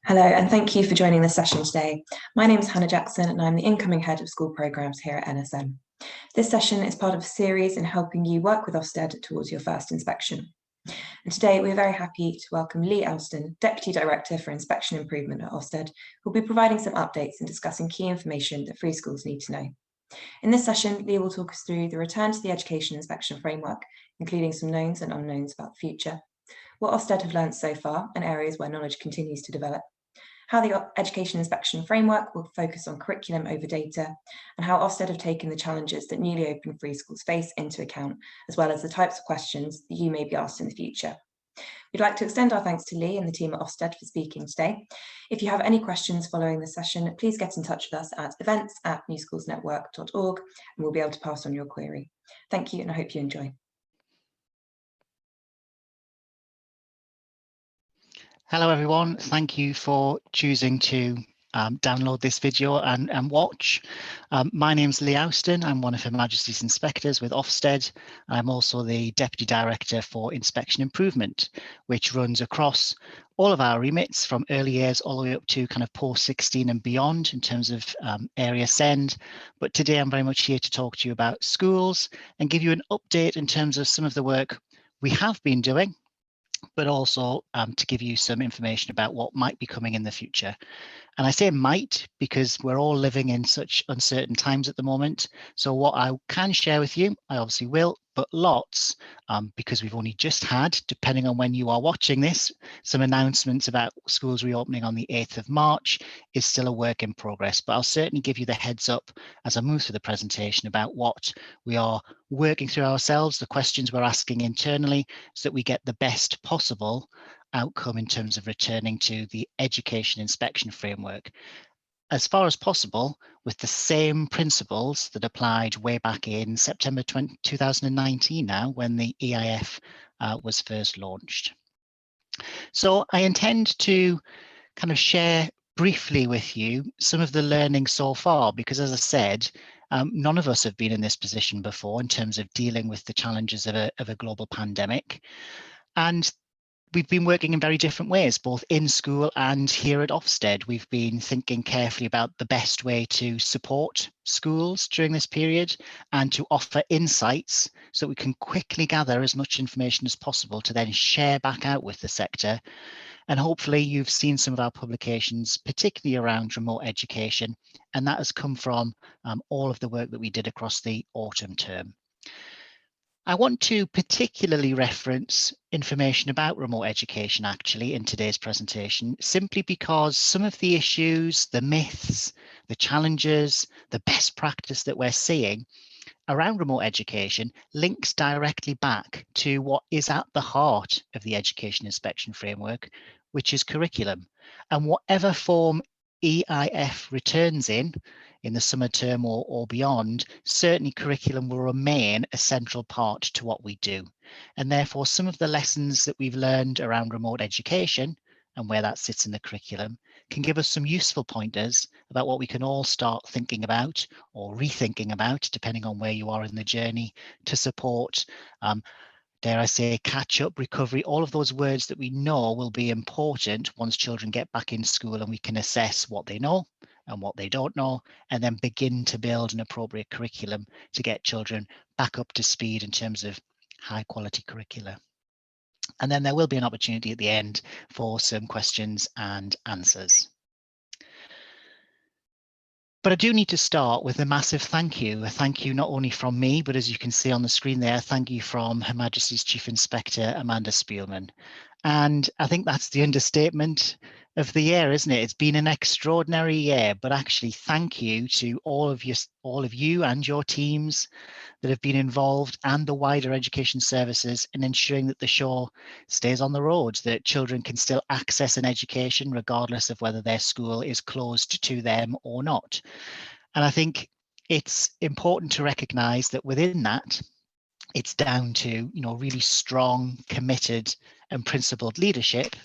Hello, and thank you for joining this session today. My name is Hannah Jackson, and I'm the incoming head of school programmes here at NSM. This session is part of a series in helping you work with Ofsted towards your first inspection. And today we're very happy to welcome Lee Elston, Deputy Director for Inspection Improvement at Ofsted, who will be providing some updates and discussing key information that free schools need to know. In this session, Lee will talk us through the return to the education inspection framework, including some knowns and unknowns about the future, what Ofsted have learned so far and areas where knowledge continues to develop, how the education inspection framework will focus on curriculum over data, and how Ofsted have taken the challenges that newly open free schools face into account, as well as the types of questions that you may be asked in the future. We'd like to extend our thanks to Lee and the team at Ofsted for speaking today. If you have any questions following the session, please get in touch with us at events@newschoolsnetwork.org and we'll be able to pass on your query. Thank you, and I hope you enjoy. Hello everyone, thank you for choosing to download this video and watch. My name's Lee Elston, I'm one of Her Majesty's Inspectors with Ofsted. I'm also the Deputy Director for Inspection Improvement, which runs across all of our remits from early years all the way up to kind of post-16 and beyond in terms of area send. But today I'm very much here to talk to you about schools and give you an update in terms of some of the work we have been doing, but also to give you some information about what might be coming in the future. And I say might because we're all living in such uncertain times at the moment. So what I can share with you, I obviously will, but lots, because we've only just had, depending on when you are watching this, some announcements about schools reopening on the 8th of March is still a work in progress. But I'll certainly give you the heads up as I move through the presentation about what we are working through ourselves, the questions we're asking internally, so that we get the best possible outcome in terms of returning to the education inspection framework as far as possible with the same principles that applied way back in September 2019 now when the EIF was first launched. So I intend to kind of share briefly with you some of the learning so far, because as I said, none of us have been in this position before in terms of dealing with the challenges of a global pandemic. And we've been working in very different ways, both in school and here at Ofsted. We've been thinking carefully about the best way to support schools during this period and to offer insights so we can quickly gather as much information as possible to then share back out with the sector. And hopefully you've seen some of our publications, particularly around remote education, and that has come from all of the work that we did across the autumn term. I want to particularly reference information about remote education actually in today's presentation, simply because some of the issues, the myths, the challenges, the best practice that we're seeing around remote education links directly back to what is at the heart of the education inspection framework, which is curriculum. And whatever form EIF returns in the summer term or beyond, certainly curriculum will remain a central part to what we do. And therefore, some of the lessons that we've learned around remote education and where that sits in the curriculum can give us some useful pointers about what we can all start thinking about or rethinking about, depending on where you are in the journey, to support, dare I say, catch up, recovery, all of those words that we know will be important once children get back in school and we can assess what they know and what they don't know, and then begin to build an appropriate curriculum to get children back up to speed in terms of high quality curricula. And then there will be an opportunity at the end for some questions and answers. But I do need to start with a massive thank you. A thank you not only from me, but as you can see on the screen there, thank you from Her Majesty's Chief Inspector, Amanda Spielman. And I think that's the understatement of the year, isn't it? It's been an extraordinary year, but actually thank you to all of you and your teams that have been involved and the wider education services in ensuring that the show stays on the road, that children can still access an education regardless of whether their school is closed to them or not. And I think it's important to recognise that within that, it's down to, really strong, committed and principled leadership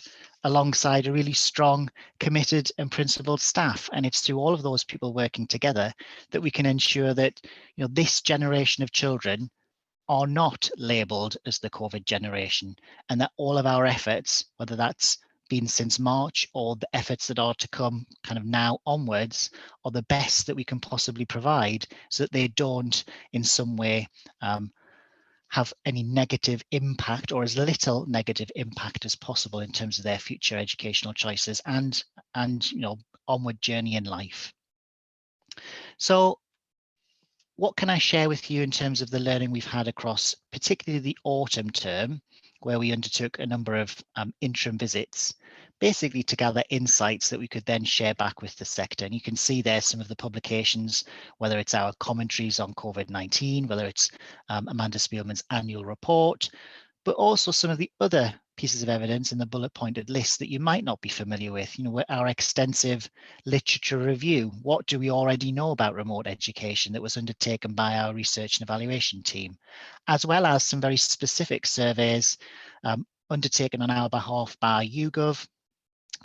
alongside a really strong, committed and principled staff. And it's through all of those people working together that we can ensure that, this generation of children are not labelled as the COVID generation, and that all of our efforts, whether that's been since March, or the efforts that are to come kind of now onwards, are the best that we can possibly provide, so that they don't in some way have any negative impact, or as little negative impact as possible in terms of their future educational choices and onward journey in life. So what can I share with you in terms of the learning we've had across particularly the autumn term, where we undertook a number of interim visits, basically to gather insights that we could then share back with the sector. And you can see there some of the publications, whether it's our commentaries on COVID-19, whether it's Amanda Spielman's annual report, but also some of the other pieces of evidence in the bullet pointed list that you might not be familiar with. Our extensive literature review. What do we already know about remote education that was undertaken by our research and evaluation team, as well as some very specific surveys undertaken on our behalf by YouGov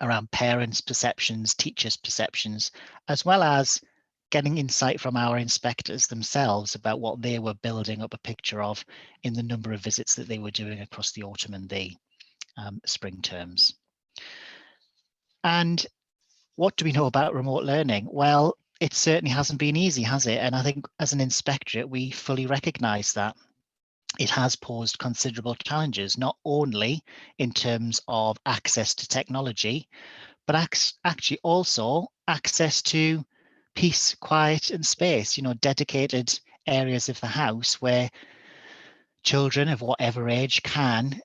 around parents' perceptions, teachers' perceptions, as well as getting insight from our inspectors themselves about what they were building up a picture of in the number of visits that they were doing across the autumn and the spring terms. And what do we know about remote learning? Well, it certainly hasn't been easy, has it? And I think as an inspectorate, we fully recognise that it has posed considerable challenges, not only in terms of access to technology, but actually also access to peace, quiet and space, dedicated areas of the house where children of whatever age can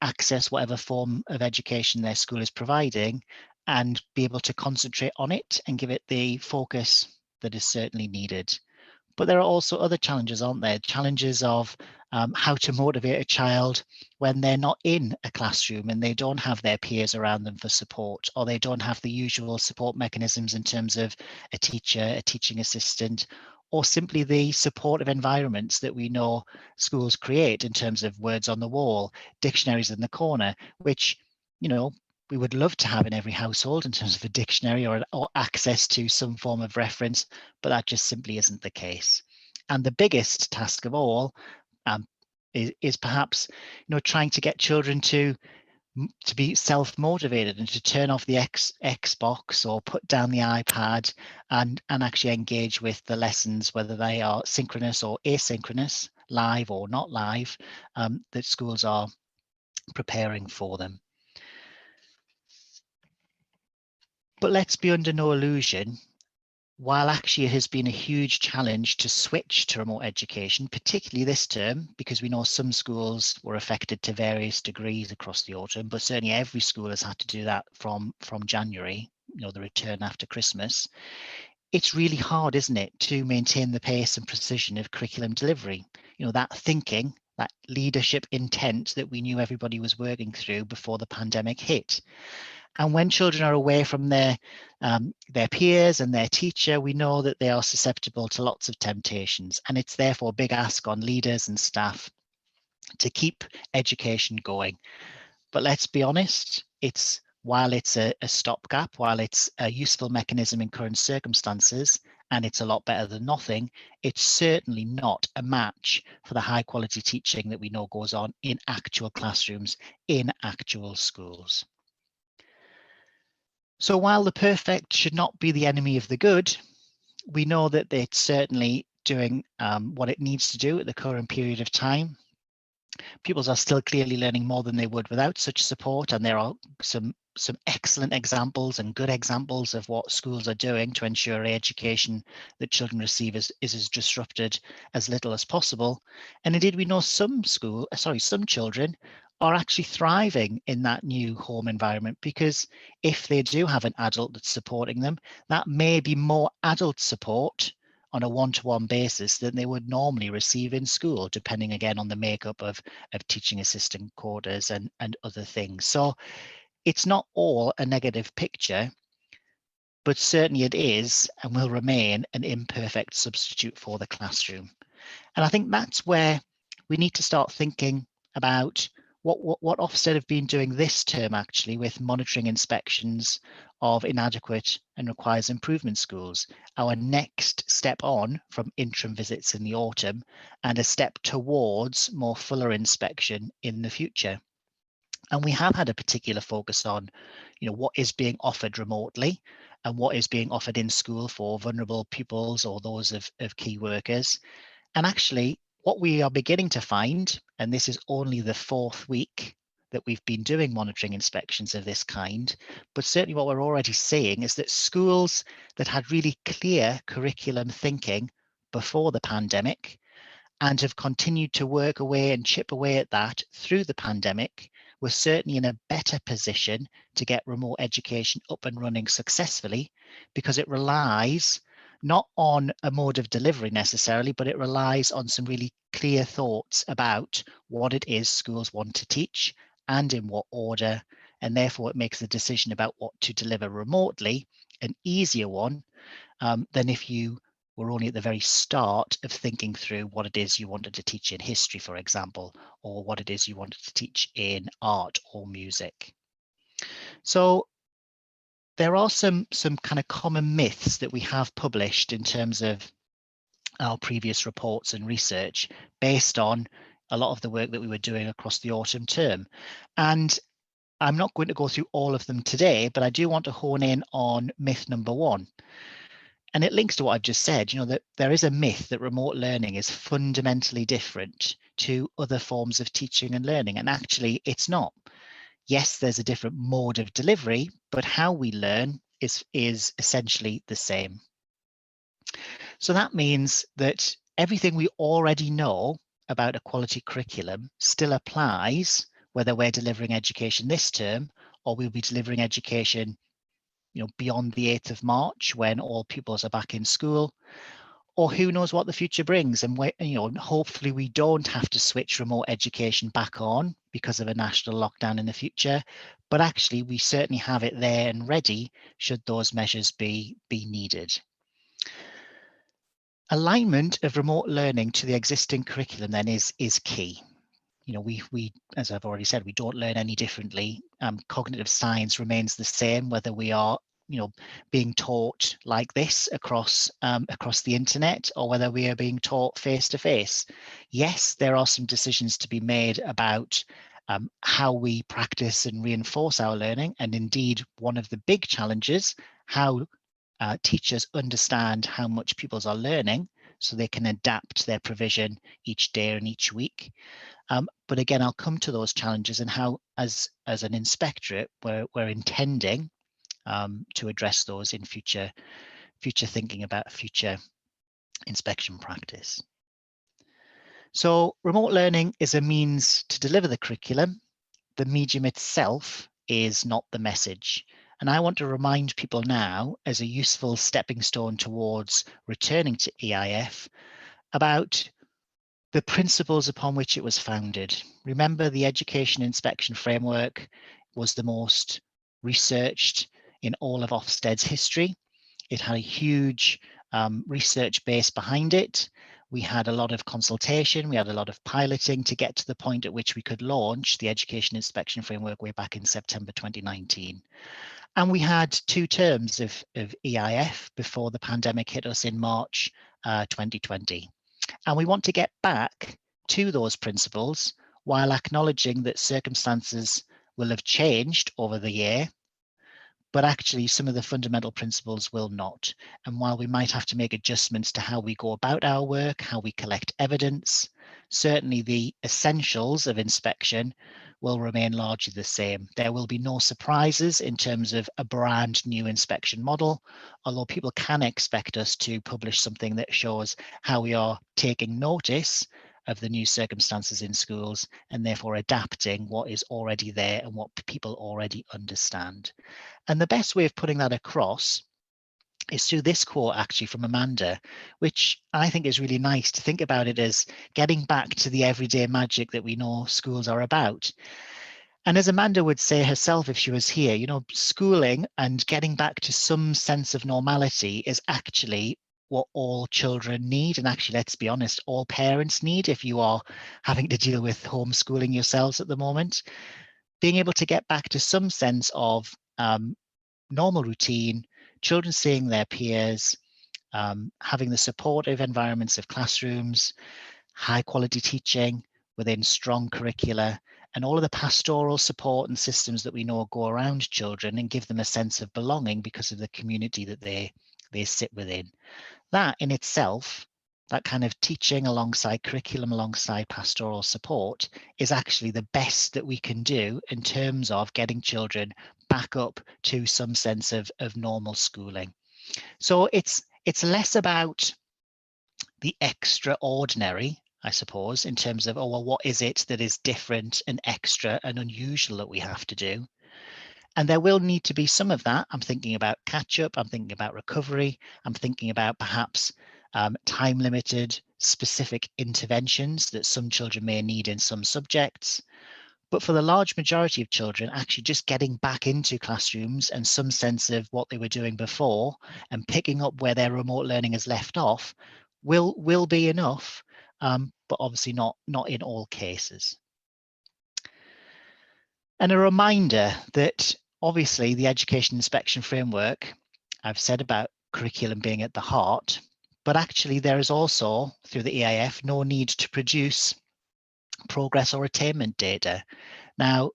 access whatever form of education their school is providing and be able to concentrate on it and give it the focus that is certainly needed. But there are also other challenges, aren't there? Challenges of how to motivate a child when they're not in a classroom and they don't have their peers around them for support, or they don't have the usual support mechanisms in terms of a teacher, a teaching assistant, or simply the supportive environments that we know schools create in terms of words on the wall, dictionaries in the corner, which, we would love to have in every household in terms of a dictionary or access to some form of reference, but that just simply isn't the case. And the biggest task of all is perhaps, trying to get children to be self-motivated and to turn off the Xbox or put down the iPad and actually engage with the lessons, whether they are synchronous or asynchronous, live or not live, that schools are preparing for them. But let's be under no illusion, while actually it has been a huge challenge to switch to remote education, particularly this term, because we know some schools were affected to various degrees across the autumn, but certainly every school has had to do that from January, the return after Christmas. It's really hard, isn't it, to maintain the pace and precision of curriculum delivery, that thinking, that leadership intent that we knew everybody was working through before the pandemic hit. And when children are away from their peers and their teacher, we know that they are susceptible to lots of temptations. And it's therefore a big ask on leaders and staff to keep education going. But let's be honest, while it's a stopgap, while it's a useful mechanism in current circumstances, and it's a lot better than nothing, it's certainly not a match for the high quality teaching that we know goes on in actual classrooms, in actual schools. So while the perfect should not be the enemy of the good, we know that it's certainly doing what it needs to do at the current period of time. Pupils are still clearly learning more than they would without such support, and there are some excellent examples and good examples of what schools are doing to ensure education that children receive is as disrupted as little as possible. And indeed, we know some children are actually thriving in that new home environment, because if they do have an adult that's supporting them, that may be more adult support on a one-to-one basis than they would normally receive in school, depending again on the makeup of teaching assistant quarters and other things. So it's not all a negative picture, but certainly it is and will remain an imperfect substitute for the classroom. And I think that's where we need to start thinking about what Ofsted have been doing this term, actually, with monitoring inspections of inadequate and requires improvement schools. Our next step on from interim visits in the autumn, and a step towards more fuller inspection in the future. And we have had a particular focus on, what is being offered remotely and what is being offered in school for vulnerable pupils or those of key workers. And actually, what we are beginning to find, and this is only the 4th week that we've been doing monitoring inspections of this kind, but certainly what we're already seeing is that schools that had really clear curriculum thinking before the pandemic and have continued to work away and chip away at that through the pandemic, we're certainly in a better position to get remote education up and running successfully, because it relies not on a mode of delivery necessarily, but it relies on some really clear thoughts about what it is schools want to teach and in what order. And therefore, it makes the decision about what to deliver remotely an easier one than if you were only at the very start of thinking through what it is you wanted to teach in history, for example, or what it is you wanted to teach in art or music. So there are some kind of common myths that we have published in terms of our previous reports and research based on a lot of the work that we were doing across the autumn term. And I'm not going to go through all of them today, but I do want to hone in on myth number 1. And it links to what I've just said, that there is a myth that remote learning is fundamentally different to other forms of teaching and learning. And actually, it's not. Yes, there's a different mode of delivery, but how we learn is essentially the same. So that means that everything we already know about a quality curriculum still applies, whether we're delivering education this term or we'll be delivering education beyond the 8th of March when all pupils are back in school, or who knows what the future brings. And hopefully we don't have to switch remote education back on because of a national lockdown in the future, but actually we certainly have it there and ready should those measures be needed. Alignment of remote learning to the existing curriculum then is key. We, as I've already said, we don't learn any differently. Cognitive science remains the same, whether we are, being taught like this across the internet or whether we are being taught face to face. Yes, there are some decisions to be made about how we practice and reinforce our learning, and indeed, one of the big challenges, how teachers understand how much pupils are learning so they can adapt their provision each day and each week. But again, I'll come to those challenges and how, as an inspectorate, we're intending to address those in future thinking about future inspection practice. So remote learning is a means to deliver the curriculum. The medium itself is not the message. And I want to remind people now, as a useful stepping stone towards returning to EIF, about the principles upon which it was founded. Remember, the education inspection framework was the most researched in all of Ofsted's history. It had a huge research base behind it. We had a lot of consultation, we had a lot of piloting to get to the point at which we could launch the education inspection framework way back in September 2019. And we had 2 terms of EIF before the pandemic hit us in March 2020. And we want to get back to those principles while acknowledging that circumstances will have changed over the year, but actually some of the fundamental principles will not. And while we might have to make adjustments to how we go about our work, how we collect evidence, certainly the essentials of inspection will remain largely the same. There will be no surprises in terms of a brand new inspection model, although people can expect us to publish something that shows how we are taking notice of the new circumstances in schools and therefore adapting what is already there and what people already understand. And the best way of putting that across is through this quote actually from Amanda, which I think is really nice to think about it as getting back to the everyday magic that we know schools are about. And as Amanda would say herself if she was here, schooling and getting back to some sense of normality is actually what all children need. And actually, let's be honest, all parents need if you are having to deal with homeschooling yourselves at the moment. Being able to get back to some sense of normal routine, children seeing their peers, having the supportive environments of classrooms, high quality teaching within strong curricula, and all of the pastoral support and systems that we know go around children and give them a sense of belonging because of the community that they sit within. That in itself, that kind of teaching alongside curriculum, alongside pastoral support, is actually the best that we can do in terms of getting children back up to some sense of normal schooling. So it's less about the extraordinary, I suppose, in terms of, oh, well, what is it that is different and extra and unusual that we have to do? And there will need to be some of that. I'm thinking about catch up, I'm thinking about recovery, I'm thinking about perhaps time limited specific interventions that some children may need in some subjects. But for the large majority of children, actually just getting back into classrooms and some sense of what they were doing before and picking up where their remote learning has left off will be enough, but obviously not in all cases. And a reminder that obviously the education inspection framework, I've said about curriculum being at the heart, but actually there is also, through the EIF, no need to produce progress or attainment data. Now,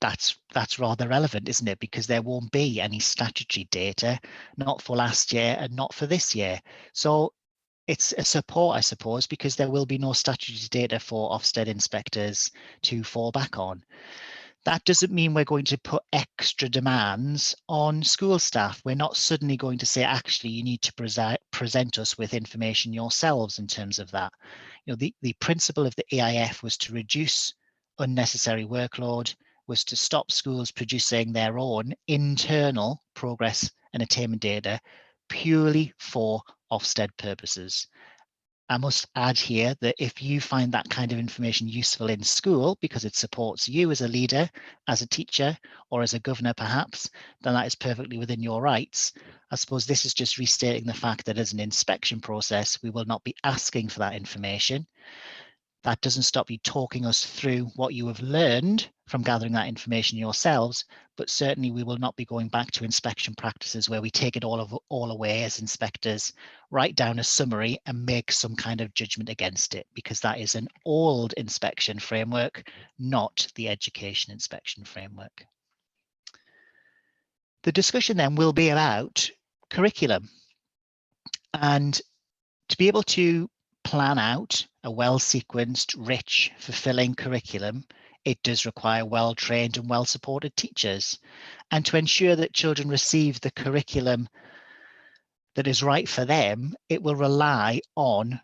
that's rather relevant, isn't it? Because there won't be any statutory data, not for last year and not for this year. So it's a support, I suppose, because there will be no statutory data for Ofsted inspectors to fall back on. That doesn't mean we're going to put extra demands on school staff. We're not suddenly going to say, actually, you need to present us with information yourselves in terms of that. You know, the principle of the EIF was to reduce unnecessary workload, was to stop schools producing their own internal progress and attainment data purely for Ofsted purposes. I must add here that if you find that kind of information useful in school because it supports you as a leader, as a teacher, or as a governor perhaps, then that is perfectly within your rights. I suppose this is just restating the fact that as an inspection process, we will not be asking for that information. That doesn't stop you talking us through what you have learned from gathering that information yourselves, but certainly we will not be going back to inspection practices where we take it all away as inspectors, write down a summary and make some kind of judgment against it, because that is an old inspection framework, not the education inspection framework. The discussion then will be about curriculum, and to be able to plan out a well-sequenced, rich, fulfilling curriculum, it does require well-trained and well-supported teachers. And to ensure that children receive the curriculum that is right for them, it will rely on,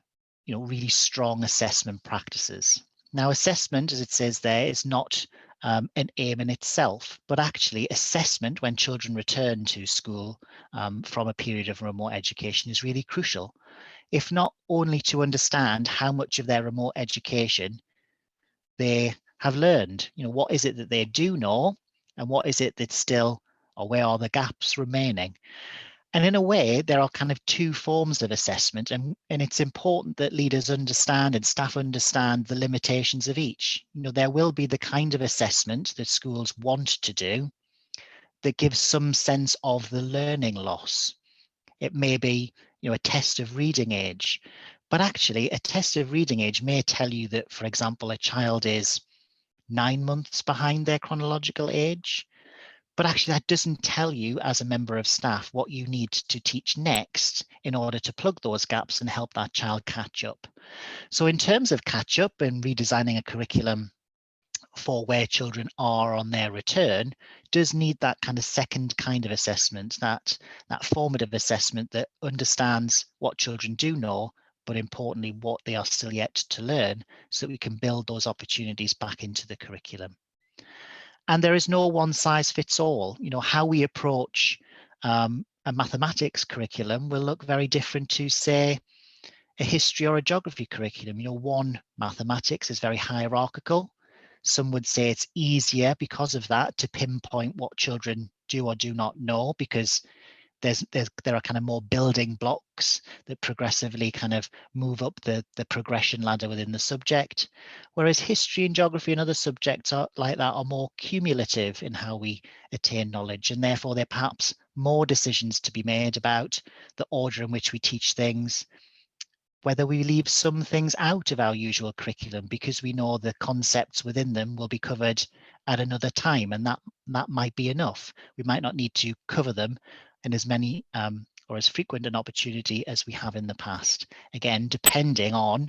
really strong assessment practices. Now, assessment, as it says there, is not an aim in itself, but actually assessment when children return to school from a period of remote education is really crucial. If not only to understand how much of their remote education they have learned, what is it that they do know and what is it that's still, or where are the gaps remaining? And in a way, there are kind of two forms of assessment, and it's important that leaders understand and staff understand the limitations of each. There will be the kind of assessment that schools want to do that gives some sense of the learning loss. It may be, a test of reading age, but actually a test of reading age may tell you that, for example, a child is 9 months behind their chronological age, but actually that doesn't tell you as a member of staff what you need to teach next in order to plug those gaps and help that child catch up. So in terms of catch up and redesigning a curriculum for where children are on their return, does need that kind of second kind of assessment, that formative assessment that understands what children do know, but importantly, what they are still yet to learn, so that we can build those opportunities back into the curriculum. And there is no one size fits all. How we approach a mathematics curriculum will look very different to, say, a history or a geography curriculum. One, mathematics is very hierarchical. Some would say it's easier because of that to pinpoint what children do or do not know, because there are kind of more building blocks that progressively kind of move up the progression ladder within the subject. Whereas history and geography and other subjects are like that, are more cumulative in how we attain knowledge, and therefore there are perhaps more decisions to be made about the order in which we teach things, whether we leave some things out of our usual curriculum because we know the concepts within them will be covered at another time, and that might be enough. We might not need to cover them in as many or as frequent an opportunity as we have in the past. Again, depending on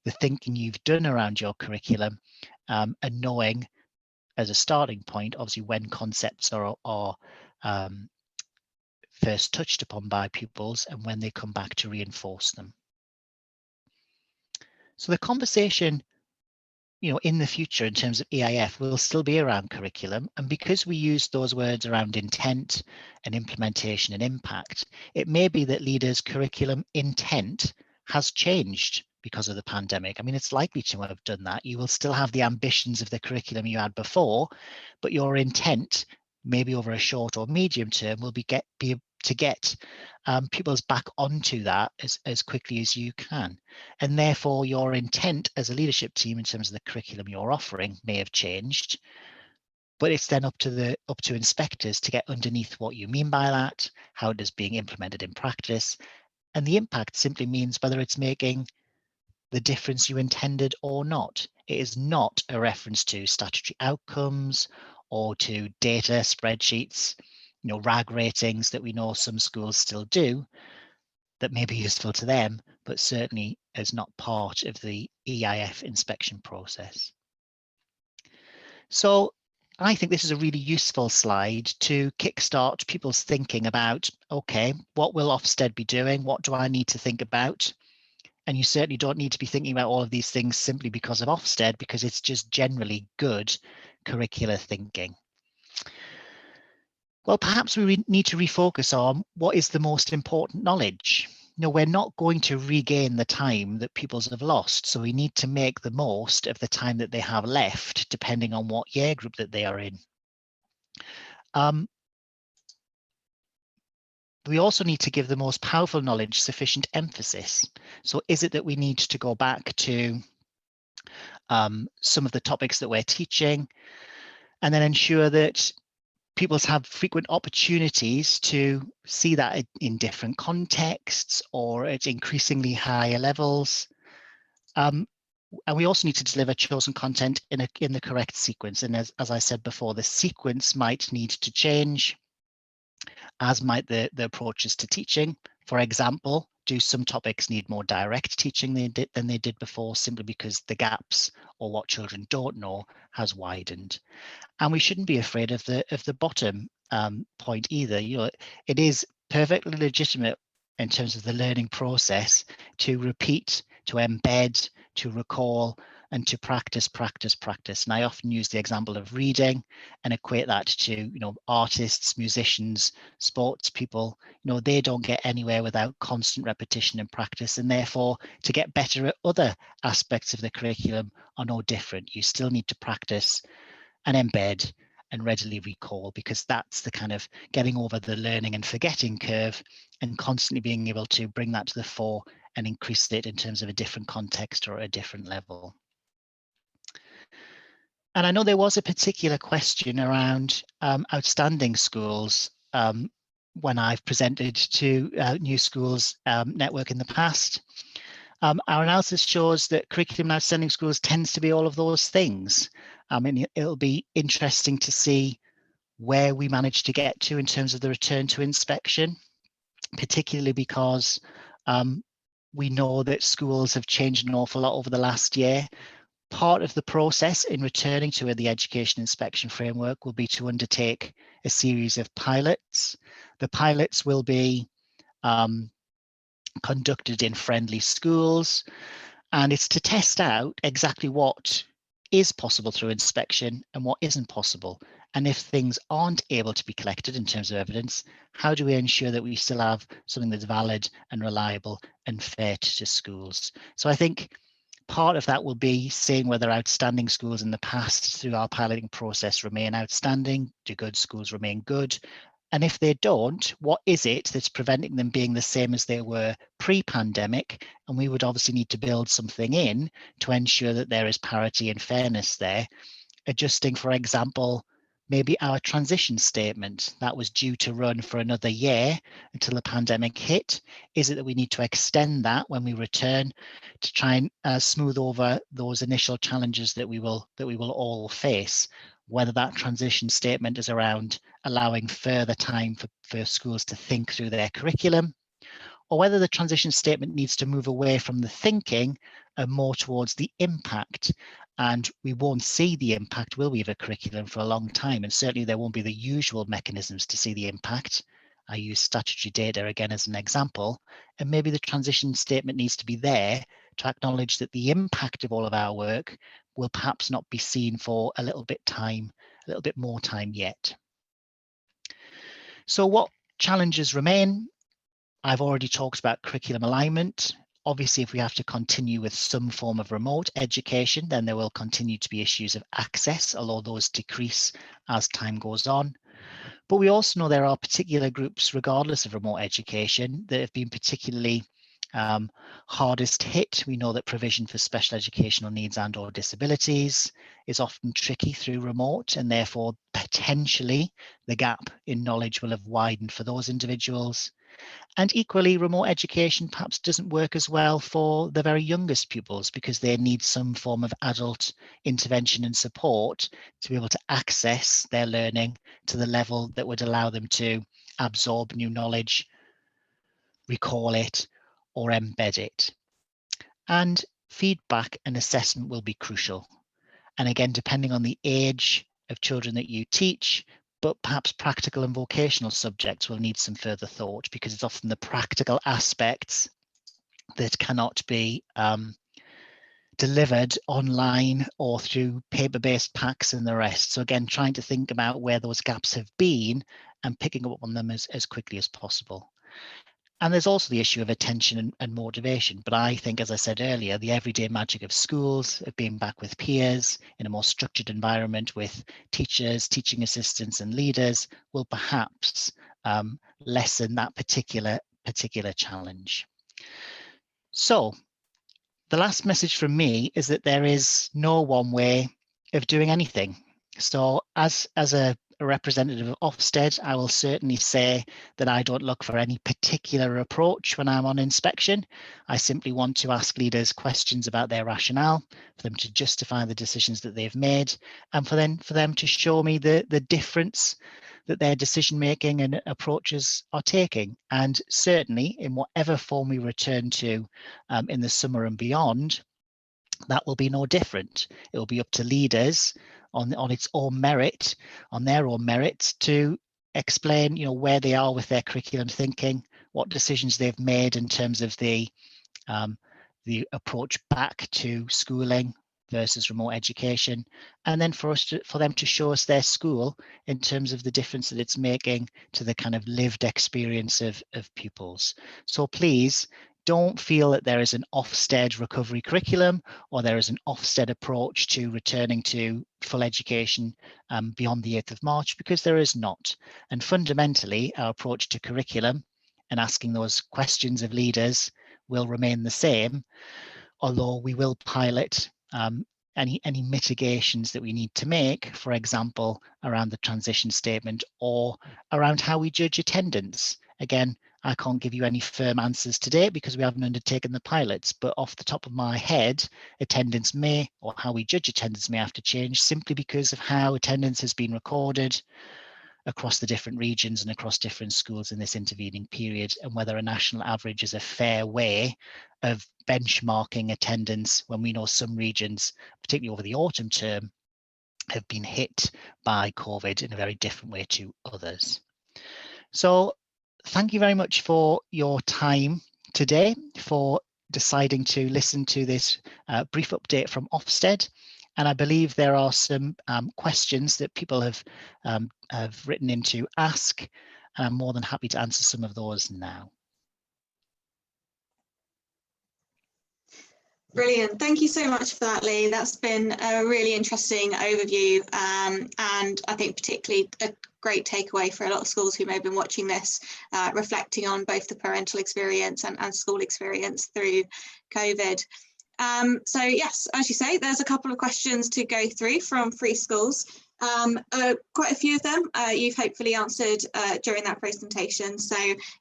the thinking you've done around your curriculum, and knowing as a starting point, obviously, when concepts are first touched upon by pupils and when they come back to reinforce them. So the conversation, in the future in terms of EIF will still be around curriculum. And because we use those words around intent and implementation and impact, it may be that leaders' curriculum intent has changed because of the pandemic. I mean, it's likely to have done that. You will still have the ambitions of the curriculum you had before, but your intent, maybe over a short or medium term, will be to get pupils back onto that as quickly as you can. And therefore, your intent as a leadership team in terms of the curriculum you're offering may have changed, but it's then up to inspectors to get underneath what you mean by that, how it is being implemented in practice. And the impact simply means whether it's making the difference you intended or not. It is not a reference to statutory outcomes or to data spreadsheets, RAG ratings that we know some schools still do that may be useful to them, but certainly is not part of the EIF inspection process. So I think this is a really useful slide to kickstart people's thinking about, okay, what will Ofsted be doing? What do I need to think about? And you certainly don't need to be thinking about all of these things simply because of Ofsted, because it's just generally good curricular thinking. Well, perhaps we need to refocus on what is the most important knowledge. We're not going to regain the time that pupils have lost, so we need to make the most of the time that they have left, depending on what year group that they are in. We also need to give the most powerful knowledge sufficient emphasis. So is it that we need to go back to some of the topics that we're teaching and then ensure that pupils have frequent opportunities to see that in different contexts or at increasingly higher levels. And we also need to deliver chosen content in the correct sequence. And as I said before, the sequence might need to change, as might the approaches to teaching. For example, do some topics need more direct teaching than they did before, simply because the gaps or what children don't know has widened? And we shouldn't be afraid of the bottom point either. It is perfectly legitimate in terms of the learning process to repeat, to embed, to recall, and to practice. And I often use the example of reading and equate that to, artists, musicians, sports people. They don't get anywhere without constant repetition and practice, and therefore to get better at other aspects of the curriculum are no different. You still need to practice and embed and readily recall, because that's the kind of getting over the learning and forgetting curve and constantly being able to bring that to the fore and increase it in terms of a different context or a different level. And I know there was a particular question around outstanding schools when I've presented to New Schools Network in the past. Our analysis shows that curriculum in outstanding schools tends to be all of those things. It'll be interesting to see where we manage to get to in terms of the return to inspection, particularly because we know that schools have changed an awful lot over the last year. Part of the process in returning to the education inspection framework will be to undertake a series of pilots. The pilots will be conducted in friendly schools, and it's to test out exactly what is possible through inspection and what isn't possible. And if things aren't able to be collected in terms of evidence, how do we ensure that we still have something that's valid and reliable and fair to schools? So I think part of that will be seeing whether outstanding schools in the past through our piloting process remain outstanding. Do good schools remain good? And if they don't, what is it that's preventing them being the same as they were pre-pandemic? And we would obviously need to build something in to ensure that there is parity and fairness there, adjusting, for example, maybe our transition statement that was due to run for another year until the pandemic hit? Is it that we need to extend that when we return to try and smooth over those initial challenges that we will all face? Whether that transition statement is around allowing further time for schools to think through their curriculum, or whether the transition statement needs to move away from the thinking and more towards the impact. And we won't see the impact, will we, of a curriculum for a long time? And certainly there won't be the usual mechanisms to see the impact. I use statutory data again as an example, and maybe the transition statement needs to be there to acknowledge that the impact of all of our work will perhaps not be seen for a little bit more time yet. So what challenges remain? I've already talked about curriculum alignment. Obviously, if we have to continue with some form of remote education, then there will continue to be issues of access, although those decrease as time goes on. But we also know there are particular groups, regardless of remote education, that have been particularly hardest hit. We know that provision for special educational needs and/or disabilities is often tricky through remote, and therefore potentially the gap in knowledge will have widened for those individuals. And equally, remote education perhaps doesn't work as well for the very youngest pupils because they need some form of adult intervention and support to be able to access their learning to the level that would allow them to absorb new knowledge, recall it, or embed it. And feedback and assessment will be crucial. And again, depending on the age of children that you teach, but perhaps practical and vocational subjects will need some further thought because it's often the practical aspects that cannot be delivered online or through paper-based packs and the rest. So again, trying to think about where those gaps have been and picking up on them as quickly as possible. And there's also the issue of attention and motivation. But I think, as I said earlier, the everyday magic of schools, of being back with peers in a more structured environment with teachers, teaching assistants and leaders will perhaps lessen that particular challenge. So the last message from me is that there is no one way of doing anything. So as a representative of Ofsted, I will certainly say that I don't look for any particular approach when I'm on inspection. I simply want to ask leaders questions about their rationale, for them to justify the decisions that they've made, and for them to show me the difference that their decision making and approaches are taking. And certainly in whatever form we return to in the summer and beyond, that will be no different. It will be up to leaders on its own merit, on their own merits, to explain, where they are with their curriculum thinking, what decisions they've made in terms of the approach back to schooling versus remote education, and then for them to show us their school in terms of the difference that it's making to the kind of lived experience of pupils. So please don't feel that there is an Ofsted recovery curriculum or there is an Ofsted approach to returning to full education beyond the 8th of March, because there is not. And fundamentally, our approach to curriculum and asking those questions of leaders will remain the same, although we will pilot any mitigations that we need to make, for example, around the transition statement or around how we judge attendance. Again, I can't give you any firm answers today because we haven't undertaken the pilots, but off the top of my head, attendance may, or how we judge attendance may have to change simply because of how attendance has been recorded across the different regions and across different schools in this intervening period, and whether a national average is a fair way of benchmarking attendance when we know some regions, particularly over the autumn term, have been hit by COVID in a very different way to others. So thank you very much for your time today, for deciding to listen to this brief update from Ofsted. And I believe there are some questions that people have written in to ask, and I'm more than happy to answer some of those now. Brilliant. Thank you so much for that, Lee. That's been a really interesting overview, and I think particularly a great takeaway for a lot of schools who may have been watching this, reflecting on both the parental experience and school experience through COVID. So yes, as you say, there's a couple of questions to go through from Free Schools. Quite a few of them you've hopefully answered during that presentation, so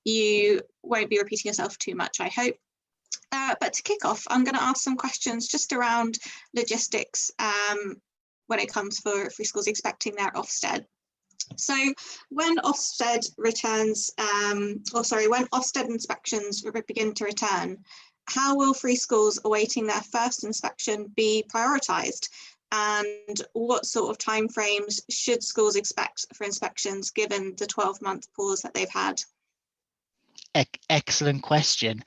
you won't be repeating yourself too much, I hope. But to kick off, I'm going to ask some questions just around logistics when it comes for free schools expecting their Ofsted. So when Ofsted returns, when Ofsted inspections begin to return, how will free schools awaiting their first inspection be prioritised? And what sort of timeframes should schools expect for inspections given the 12-month pause that they've had? Excellent question.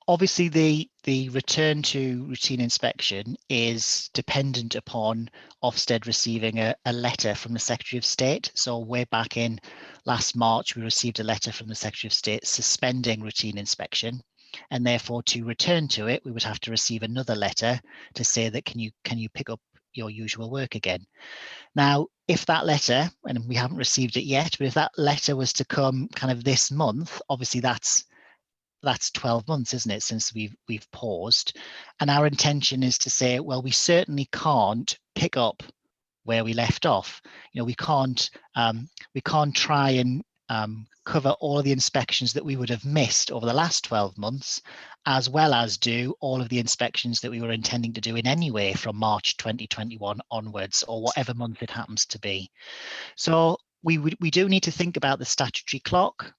Obviously, the return to routine inspection is dependent upon Ofsted receiving a letter from the Secretary of State. So way back in last March, we received a letter from the Secretary of State suspending routine inspection. And therefore, to return to it, we would have to receive another letter to say that can you pick up your usual work again. Now, if that letter, and we haven't received it yet, but if that letter was to come kind of this month, obviously that's 12 months, isn't it, since we've paused. And our intention is to say, well, we certainly can't pick up where we left off. You know, we can't try and cover all of the inspections that we would have missed over the last 12 months, as well as do all of the inspections that we were intending to do in any way from March 2021 onwards, or whatever month it happens to be. So we do need to think about the statutory clock.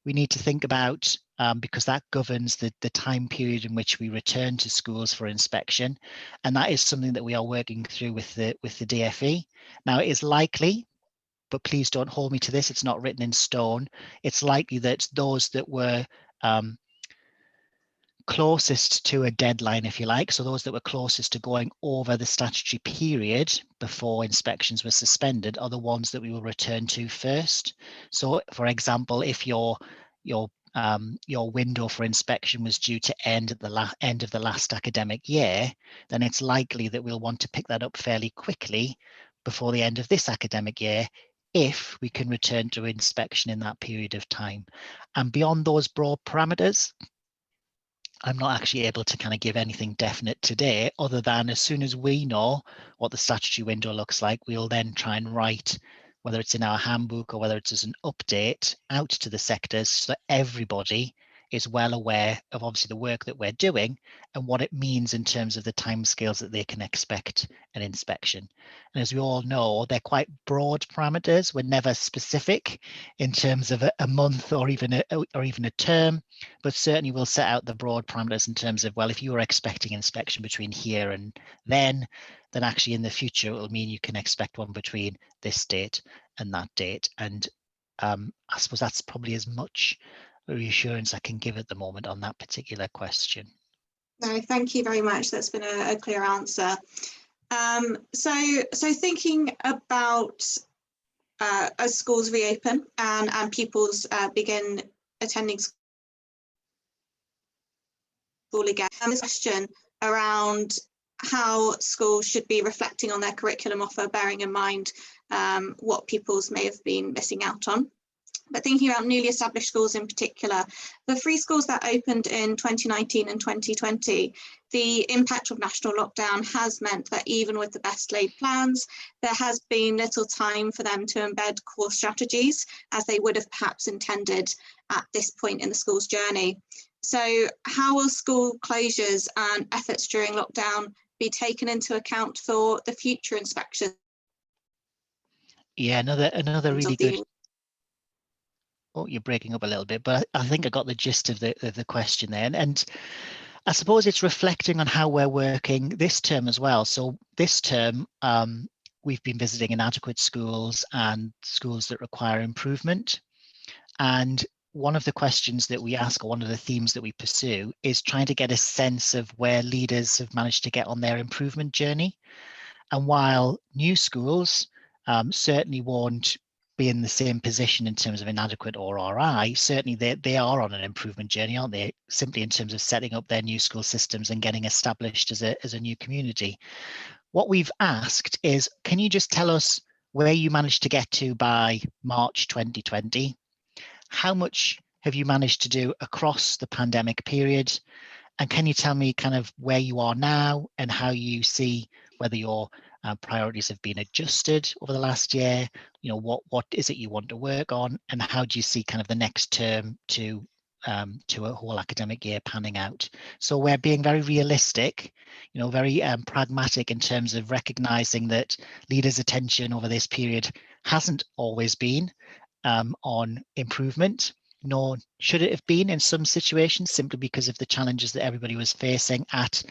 We need to think about, because that governs the time period in which we return to schools for inspection. And that is something that we are working through with the DfE. Now, it is likely, but please don't hold me to this, it's not written in stone. It's likely that those that were closest to a deadline, if you like, so those that were closest to going over the statutory period before inspections were suspended are the ones that we will return to first. So, for example, if your window for inspection was due to end at the end of the last academic year, then it's likely that we'll want to pick that up fairly quickly before the end of this academic year, if we can return to inspection in that period of time. And beyond those broad parameters, I'm not actually able to kind of give anything definite today, other than as soon as we know what the statutory window looks like, we'll then try and write, whether it's in our handbook or whether it's as an update, out to the sectors so that everybody is well aware of obviously the work that we're doing and what it means in terms of the timescales that they can expect an inspection. And as we all know, they're quite broad parameters. We're never specific in terms of a month or even a term, but certainly we'll set out the broad parameters in terms of, well, if you were expecting inspection between here and then actually in the future it will mean you can expect one between this date and that date. And I suppose that's probably as much reassurance I can give at the moment on that particular question. No, thank you very much. That's been a clear answer. So thinking about as schools reopen and pupils begin attending school again, and this question around how schools should be reflecting on their curriculum offer, bearing in mind what pupils may have been missing out on. But thinking about newly established schools in particular, the free schools that opened in 2019 and 2020, the impact of national lockdown has meant that even with the best laid plans, there has been little time for them to embed core strategies as they would have perhaps intended at this point in the school's journey. So how will school closures and efforts during lockdown be taken into account for the future inspections? Yeah, another really good. Oh, you're breaking up a little bit, but I think I got the gist of the question there. And I suppose it's reflecting on how we're working this term as well. So this term, we've been visiting inadequate schools and schools that require improvement. And one of the questions that we ask, or one of the themes that we pursue, is trying to get a sense of where leaders have managed to get on their improvement journey. And while new schools certainly won't be in the same position in terms of inadequate or RI, certainly they are on an improvement journey, aren't they? Simply in terms of setting up their new school systems and getting established as a new community. What we've asked is, can you just tell us where you managed to get to by March 2020? How much have you managed to do across the pandemic period? And can you tell me kind of where you are now and how you see whether you're priorities have been adjusted over the last year. You know, what is it you want to work on, and how do you see kind of the next term to a whole academic year panning out? So we're being very realistic, you know, very pragmatic in terms of recognizing that leaders' attention over this period hasn't always been on improvement, nor should it have been in some situations, simply because of the challenges that everybody was facing at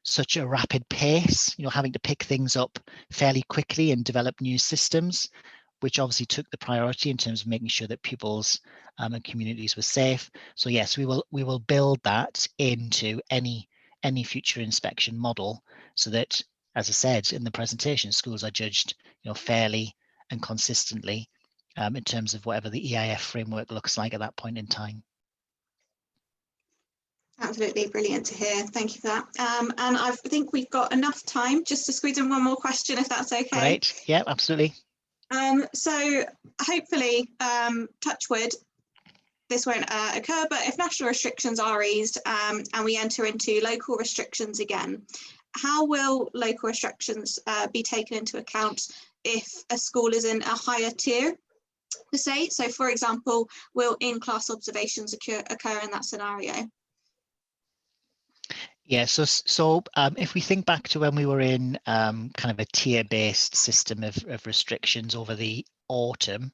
such a rapid pace, you know, having to pick things up fairly quickly and develop new systems, which obviously took the priority in terms of making sure that pupils and communities were safe. So yes, we will build that into any future inspection model, so that, as I said in the presentation, schools are judged, you know, fairly and consistently in terms of whatever the EIF framework looks like at that point in time. Absolutely brilliant to hear. Thank you for that. And I think we've got enough time just to squeeze in one more question, if that's okay. Great. Yeah, absolutely. So hopefully, touch wood, this won't occur, but if national restrictions are eased and we enter into local restrictions again, how will local restrictions be taken into account if a school is in a higher tier, per se? So for example, will in-class observations occur in that scenario? Yeah, so if we think back to when we were in kind of a tier-based system of restrictions over the autumn,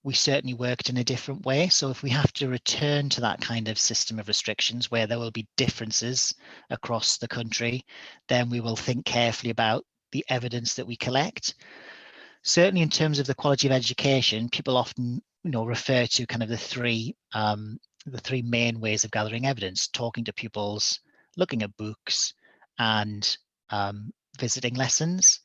we certainly worked in a different way. So if we have to return to that kind of system of restrictions where there will be differences across the country, then we will think carefully about the evidence that we collect. Certainly in terms of the quality of education, people often, you know, refer to kind of the three main ways of gathering evidence: talking to pupils, looking at books, and visiting lessons.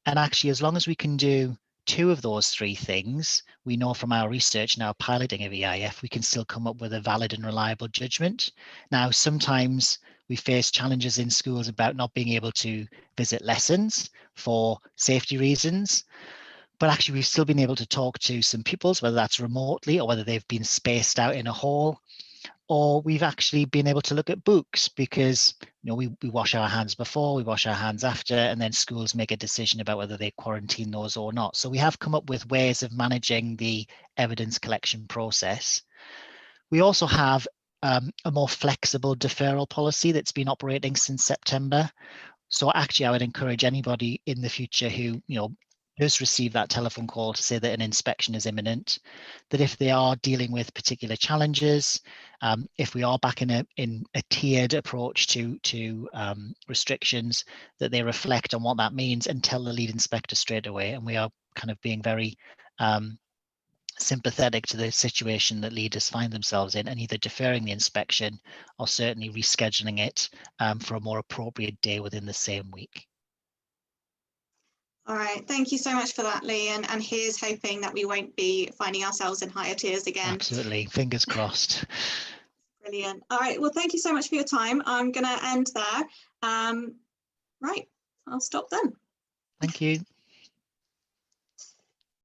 And actually, as long as we can do two of those three things, we know from our research now piloting of EIF, we can still come up with a valid and reliable judgment. Now, sometimes we face challenges in schools about not being able to visit lessons for safety reasons. But actually, we've still been able to talk to some pupils, whether that's remotely or whether they've been spaced out in a hall, or we've actually been able to look at books, because, you know, we wash our hands before, we wash our hands after, and then schools make a decision about whether they quarantine those or not. So we have come up with ways of managing the evidence collection process. We also have a more flexible deferral policy that's been operating since September. So actually, I would encourage anybody in the future who, you know, does receive that telephone call to say that an inspection is imminent, that if they are dealing with particular challenges, if we are back in a tiered approach to restrictions, that they reflect on what that means and tell the lead inspector straight away. And we are kind of being very sympathetic to the situation that leaders find themselves in, and either deferring the inspection or certainly rescheduling it for a more appropriate day within the same week. All right, thank you so much for that, Lee. And here's hoping that we won't be finding ourselves in higher tiers again. Absolutely, fingers crossed. Brilliant. All right, well, thank you so much for your time. I'm going to end there. Right, I'll stop then. Thank you.